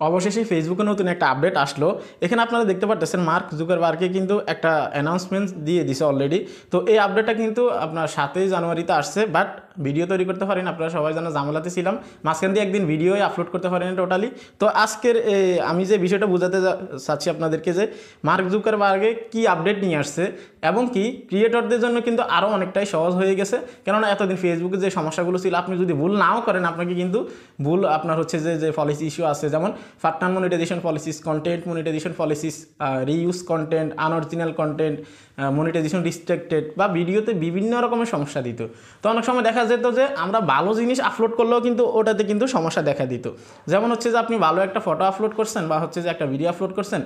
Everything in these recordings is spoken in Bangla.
অবশেষে ফেসবুকে নতুন একটা আপডেট আসলো। এখানে আপনারা দেখতে পারতেছেন মার্ক জুকারবার্গকে কিন্তু একটা অ্যানাউন্সমেন্ট দিয়ে দিছে অলরেডি। তো এই আপডেটটা কিন্তু আপনার 7ই জানুয়ারিতে আসছে, বাট ভিডিও তৈরি করতে পারেন, আপনারা সবাই জানা ঝামেলাতে ছিলাম, মাঝখান দিয়ে একদিন ভিডিওই আপলোড করতে পারেন টোটালি। তো আজকের আমি যে বিষয়টা বোঝাতে চাচ্ছি আপনাদেরকে, যে মার্ক জুকারবার্গে কি আপডেট নিয়ে আসছে এবং কি ক্রিয়েটরদের জন্য কিন্তু আরও অনেকটাই সহজ হয়ে গেছে। কেননা এতদিন ফেসবুকে যে সমস্যাগুলো ছিল, আপনি যদি ভুল নাও করেন আপনাকে কিন্তু ভুল আপনার হচ্ছে যে পলিসি ইস্যু আছে, যেমন partner monetization policies, content monetization policies, reuse content, unoriginal content, monetization restricted বা ভিডিওতে বিভিন্ন রকমের সমস্যা দিত। তো অনেক সময় দেখা যেত যে আমরা ভালো জিনিস আপলোড করলেও কিন্তু ওটাতে কিন্তু সমস্যা দেখা দিত। যেমন হচ্ছে যে আপনি ভালো একটা ফটো আপলোড করছেন বা হচ্ছে যে একটা ভিডিও আপলোড করছেন,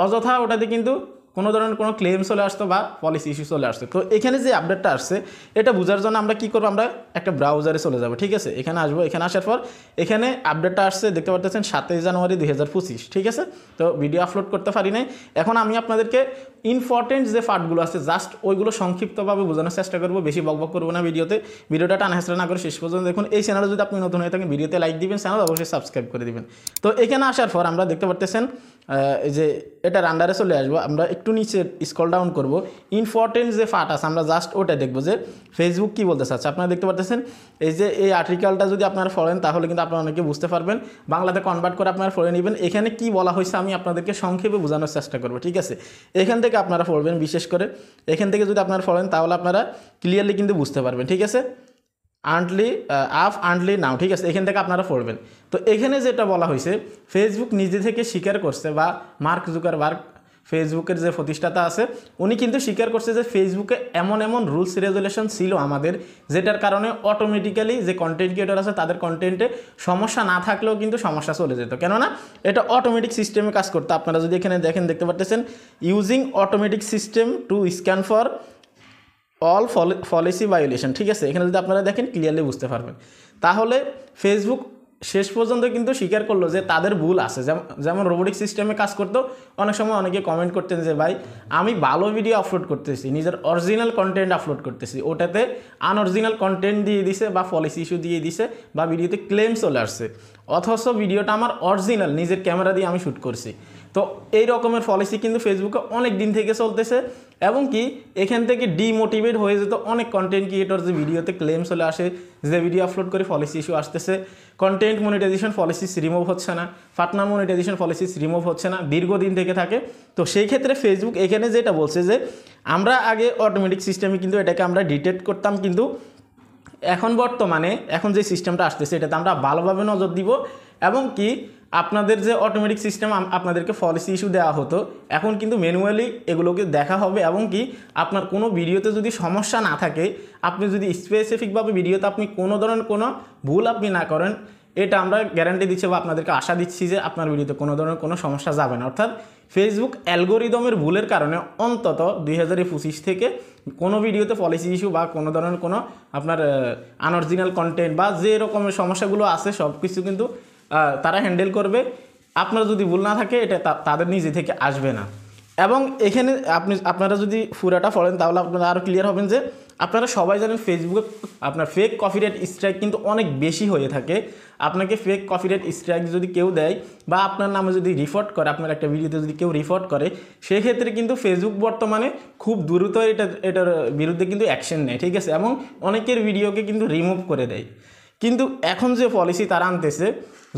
অযথা ওটাতে কিন্তু কোনো ধরনের কোনো ক্লেম চলে আসতো বা পলিসি ইস্যু চলে আসতো। তো এখানে যে আপডেটটা আসছে এটা বোঝার জন্য আমরা কী করবো, আমরা একটা ব্রাউজারে চলে যাবো, ঠিক আছে। এখানে আসবো, এখানে আসার পর এখানে আপডেটটা আসছে দেখতে পাচ্ছেন 7ই জানুয়ারি 2025, ঠিক আছে। তো ভিডিও আপলোড করতে পারি নাই। এখন আমি আপনাদেরকে ইম্পর্টেন্ট যে পার্টগুলো আছে জাস্ট ওইগুলো সংক্ষিপ্তভাবে বোঝানোর চেষ্টা করবো, বেশি বকবক করবো না ভিডিওতে। ভিডিওটা টানাহেসরা না করে শেষ পর্যন্ত দেখুন। এই চ্যানেলে যদি আপনি নতুন হয়ে থাকেন ভিডিওতে লাইক দিবেন, চ্যানেল অবশ্যই সাবস্ক্রাইব করে দিবেন। তো এখানে আসার পর আমরা দেখতে পারতেছেন যে এটার আন্ডারে চলে আসবো, আমরা একটু নিচে স্ক্রল ডাউন করব, ইম্পর্টেন্ট যে পার্ট আছে আমরা জাস্ট ওটা দেখবো যে ফেসবুক কী বলতে চাচ্ছে। আপনারা দেখতে পারতেছেন এই যে এই আর্টিকেলটা যদি আপনারা পড়েন তাহলে কিন্তু আপনারা অনেকে বুঝতে পারবেন, বাংলাতে কনভার্ট করে আপনারা পড়ে নেবেন। এখানে কি বলা হয়েছে আমি আপনাদেরকে সংক্ষেপে বোঝানোর চেষ্টা করবো, ঠিক আছে। এখান থেকে আপনারা পড়বেন, বিশেষ করে এখান থেকে যদি আপনারা পড়েন তাহলে আপনারা ক্লিয়ারলি কিন্তু বুঝতে পারবেন, ঠিক আছে। আর্নলি নাও, ঠিক আছে, এখান থেকে আপনারা পড়বেন। তো এখানে যেটা বলা হয়েছে, ফেসবুক নিজে থেকে স্বীকার করছে বা মার্ক জুকারবার্গ ফেসবুকের যে প্রতিষ্ঠাতা আছে উনি কিন্তু স্বীকার করছে যে ফেসবুকে এমন এমন রুলস রেগুলেশন ছিল আমাদের, যেটার কারণে অটোমেটিক্যালি যে কন্টেন্ট ক্রিয়েটর আছে তাদের কন্টেন্টে সমস্যা না থাকলেও কিন্তু সমস্যা চলে যেত। কেননা এটা অটোমেটিক সিস্টেমে কাজ করতো। আপনারা যদি এখানে দেখেন দেখতে পারতেছেন using automatic system to scan for all policy violation, ঠিক আছে। এখানে যদি আপনারা দেখেন ক্লিয়ারলি বুঝতে পারবেন। তাহলে ফেসবুক শেষ পর্যন্ত কিন্তু স্বীকার করলো যে তাদের ভুল আছে। যেমন রোবোটিক সিস্টেমে কাজ করতো, অনেক সময় অনেকে কমেন্ট করতেন যে ভাই আমি ভালো ভিডিও আপলোড করতেছি, নিজের অরিজিনাল কন্টেন্ট আপলোড করতেছি, ওটাতে আনঅরিজিনাল কন্টেন্ট দিয়ে দিছে বা পলিসি ইস্যু দিয়ে দিছে বা ভিডিওতে ক্লেম চলে আসছে, অথচ ভিডিওটা আমার অরিজিনাল নিজের ক্যামেরা দিয়ে আমি শ্যুট করছি। তো এই রকমের পলিসি কিন্তু ফেসবুকে অনেক দিন থেকে চলতেছে এবং কি এখান থেকে ডিমোটিভেট হয়ে যেত অনেক কন্টেন্ট ক্রিয়েটর, যে ভিডিওতে ক্লেম চলে আসে, যে ভিডিও আপলোড করে পলিসি ইস্যু আসতেছে, কন্টেন্ট মনিটাইজেশন পলিসিস রিমুভ হচ্ছে না, পার্টনার মনিটাইজেশন পলিসিস রিমুভ হচ্ছে না, দীর্ঘদিন থেকে থাকে। তো সেই ক্ষেত্রে ফেসবুক এখানে যেটা বলছে যে আমরা আগে অটোমেটিক সিস্টেমে কিন্তু এটাকে আমরা ডিটেক্ট করতাম, কিন্তু এখন বর্তমানে এখন যে সিস্টেমটা আসতেছে এটাতে আমরা ভালোভাবে নজর দিব এবং কি আপনাদের যে অটোমেটিক সিস্টেম আপনাদেরকে পলিসি ইস্যু দেওয়া হতো, এখন কিন্তু ম্যানুয়ালি এগুলোকে দেখা হবে এবং কি আপনার কোনো ভিডিওতে যদি সমস্যা না থাকে, আপনি যদি স্পেসিফিকভাবে ভিডিওতে আপনি কোনো ধরনের কোনো ভুল আপনি না করেন, এটা আমরা গ্যারান্টি দিচ্ছি বা আপনাদেরকে আশা দিচ্ছি যে আপনার ভিডিওতে কোনো ধরনের কোনো সমস্যা যাবে না। অর্থাৎ ফেসবুক অ্যালগোরিদমের ভুলের কারণে অন্তত 2025 থেকে কোনো ভিডিওতে পলিসি ইস্যু বা কোনো ধরনের কোনো আপনার আনঅরিজিনাল কন্টেন্ট বা যে রকমের সমস্যাগুলো আছে সব কিছু কিন্তু তারা হ্যান্ডেল করবে। আপনার যদি ভুল না থাকে এটা তাদের নিজে থেকে আসবে না। এবং এখানে আপনারা যদি পুরাটা পড়েন তাহলে আপনারা আরও ক্লিয়ার হবেন যে আপনারা সবাই জানেন ফেসবুকে আপনার ফেক কপিরাইট স্ট্রাইক কিন্তু অনেক বেশি হয়ে থাকে। আপনাকে ফেক কপিরাইট স্ট্রাইক যদি কেউ দেয় বা আপনার নামে যদি রিপোর্ট করে, আপনার একটা ভিডিওতে যদি কেউ রিপোর্ট করে, সেক্ষেত্রে কিন্তু ফেসবুক বর্তমানে খুব দ্রুত এটার বিরুদ্ধে কিন্তু অ্যাকশন নেয়, ঠিক আছে, এবং অনেকের ভিডিওকে কিন্তু রিমুভ করে দেয়। কিন্তু এখন যে পলিসি তারা আনতেছে,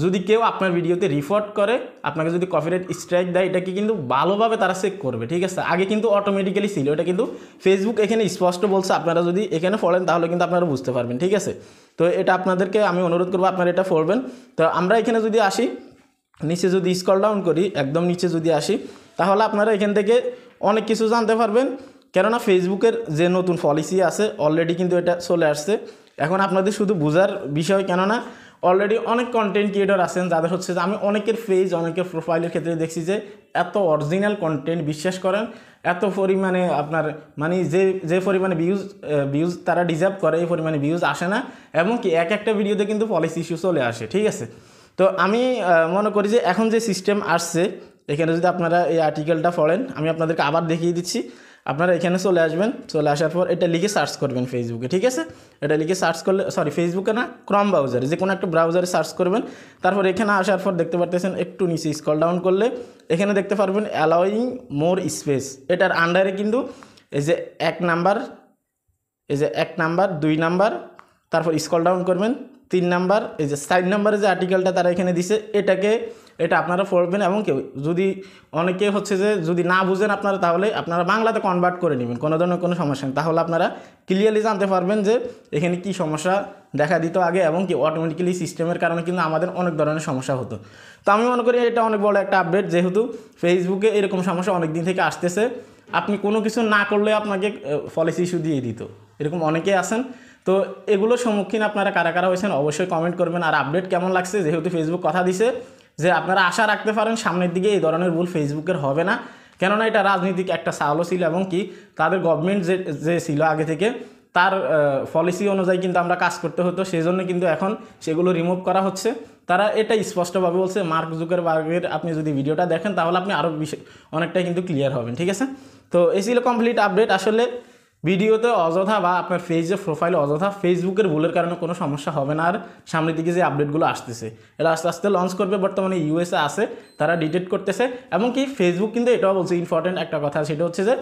যদি কেউ আপনার ভিডিওতে রিপোর্ট করে, আপনাকে যদি কপিরাইট স্ট্রাইক দেয়, এটাকে কিন্তু ভালোভাবে তারা চেক করবে, ঠিক আছে। আগে কিন্তু অটোমেটিক্যালি ছিল, এটা কিন্তু ফেসবুক এখানে স্পষ্ট বলছে। আপনারা যদি এখানে পড়েন তাহলে কিন্তু আপনারা বুঝতে পারবেন, ঠিক আছে। তো এটা আপনাদেরকে আমি অনুরোধ করবো আপনারা এটা পড়বেন। তো আমরা এখানে যদি আসি, নিচে যদি স্ক্রল ডাউন করি, একদম নিচে যদি আসি, তাহলে আপনারা এখান থেকে অনেক কিছু জানতে পারবেন। কেননা ফেসবুকের যে নতুন পলিসি আছে অলরেডি কিন্তু এটা চলে আসছে। এখন আপনাদের শুধু বোঝার বিষয়, কেননা অলরেডি অনেক কন্টেন্ট ক্রিয়েটর আছেন যাদের হচ্ছে যে আমি অনেকের পেজ অনেকের প্রোফাইলের ক্ষেত্রে দেখছি যে এত অরিজিনাল কন্টেন্ট, বিশ্বাস করেন এত পরিমাণে আপনার মানে যে পরিমাণে ভিউজ তারা ডিজার্ভ করে এই পরিমাণে ভিউজ আসে না, এবং কি একটা ভিডিওতে কিন্তু পলিসি ইস্যু চলে আসে, ঠিক আছে। তো আমি মনে করি যে এখন যে সিস্টেম আসছে, এখানে যদি আপনারা এই আর্টিকেলটা পড়েন, আমি আপনাদেরকে আবার দেখিয়ে দিচ্ছি। আপনারা এখানে চলে আসবেন, চলে আসার পর এটা লিখে সার্চ করবেন ফেসবুকে, ঠিক আছে। এটা লিখে সার্চ করলে, সরি ফেসবুকে না, ক্রম ব্রাউজারে, যে কোনো একটা ব্রাউজারে সার্চ করবেন। তারপর এখানে আসার পর দেখতে পারতেছেন একটু নিচে স্ক্রল ডাউন করলে এখানে দেখতে পারবেন অ্যালাউইং মোর স্পেস। এটার আন্ডারে কিন্তু এই যে 1 নাম্বার, এই যে 1 নাম্বার, 2 নাম্বার, তারপর স্ক্রল ডাউন করবেন 3 নাম্বার, এই যে 4 নাম্বারে যে আর্টিকেলটা তারা এখানে দিছে এটা আপনারা পড়বেন। এবং কেউ যদি অনেকে হচ্ছে যে যদি না বুঝেন আপনারা, তাহলে আপনারা বাংলাতে কনভার্ট করে নেবেন, কোনো ধরনের কোনো সমস্যা নেই। তাহলে আপনারা ক্লিয়ারলি জানতে পারবেন যে এখানে কি সমস্যা দেখা দিত আগে, এবং কি অটোমেটিক্যালি সিস্টেমের কারণে কিন্তু আমাদের অনেক ধরনের সমস্যা হতো। তো আমি মনে করি এটা অনেক বড় একটা আপডেট, যেহেতু ফেসবুকে এরকম সমস্যা অনেক দিন থেকে আসতেছে। আপনি কোনো কিছু না করলে আপনাকে পলিসি ইস্যু দিয়ে দিত, এরকম অনেকেই আছেন। তো এগুলোর সম্মুখীন আপনারা কারা কারা হয়েছেন অবশ্যই কমেন্ট করবেন। আর আপডেট কেমন লাগছে, যেহেতু ফেসবুক কথা দিছে যে আপনারা আশা রাখতে পারেন সামনের দিকে এই ধরনের ভুল ফেসবুকের হবে না, কেননা এটা রাজনীতিক একটা চালও ছিল, এবং কি তাদের গভর্নমেন্ট যে ছিল আগে থেকে তার পলিসি অনুযায়ী কিন্তু আমরা কাজ করতে হতো, সেই জন্য কিন্তু এখন সেগুলো রিমুভ করা হচ্ছে। তারা এটা স্পষ্টভাবে বলছে। মার্ক জুকারবার্গের আপনি যদি ভিডিওটা দেখেন তাহলে আপনি আরও অনেকটাই কিন্তু ক্লিয়ার হবেন, ঠিক আছে। তো এই ছিল কমপ্লিট আপডেট। আসলে ভিডিওতে অযথা বা আপনার পেজে প্রোফাইলে অযথা ফেসবুকের ভুলের কারণে কোনো সমস্যা হবে না। আর সামনের দিকে যে আপডেটগুলো আসতেছে এটা আস্তে আস্তে লঞ্চ করবে, বর্তমানে ইউএসএ আছে, তারা ডিটেক্ট করতেছে। এবং কি ফেসবুক কিন্তু এটাও বলছে ইম্পর্টেন্ট একটা কথা, সেটা হচ্ছে যে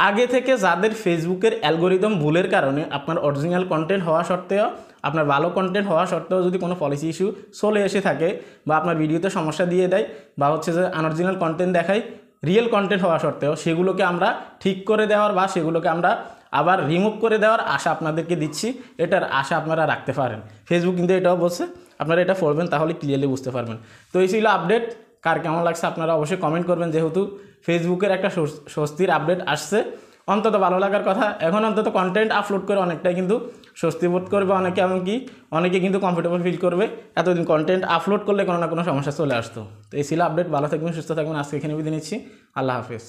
আগে থেকে যাদের ফেসবুকের অ্যালগোরিদম ভুলের কারণে আপনার অরিজিনাল কন্টেন্ট হওয়া সত্ত্বেও, আপনার ভালো কন্টেন্ট হওয়া সত্ত্বেও যদি কোনো পলিসি ইস্যু চলে এসে থাকে, বা আপনার ভিডিওতে সমস্যা দিয়ে দেয়, বা হচ্ছে যে আনঅরিজিনাল কন্টেন্ট দেখায় রিয়েল কন্টেন্ট হওয়া সত্ত্বেও, সেগুলোকে আমরা ঠিক করে দেওয়ার বা সেগুলোকে আমরা আবার রিমুভ করে দেওয়ার আশা আপনাদেরকে দিচ্ছি। এটার আশা আপনারা রাখতে পারেন। ফেসবুক কিন্তু এটাও বলছে, আপনারা এটা পড়বেন তাহলে ক্লিয়ারলি বুঝতে পারবেন। তো এই ছিল আপডেট। কার কেমন লাগছে আপনারা অবশ্যই কমেন্ট করবেন। যেহেতু ফেসবুকের একটা স্বস্তির আপডেট আসছে, অন্তত ভালো লাগার কথা। এখন অন্তত কন্টেন্ট আপলোড করে অনেকটাই কিন্তু স্বস্তি বোধ করবে অনেকে, এমনকি অনেকে কিন্তু কমফোর্টেবল ফিল করবে। এতদিন কন্টেন্ট আপলোড করলে কোনো না কোনো সমস্যা চলে আসতো। তো এই ছিল আপডেট। ভালো থাকবেন, সুস্থ থাকবেন। আজকে এখানে বিদায় নিচ্ছি। আল্লাহ হাফেজ।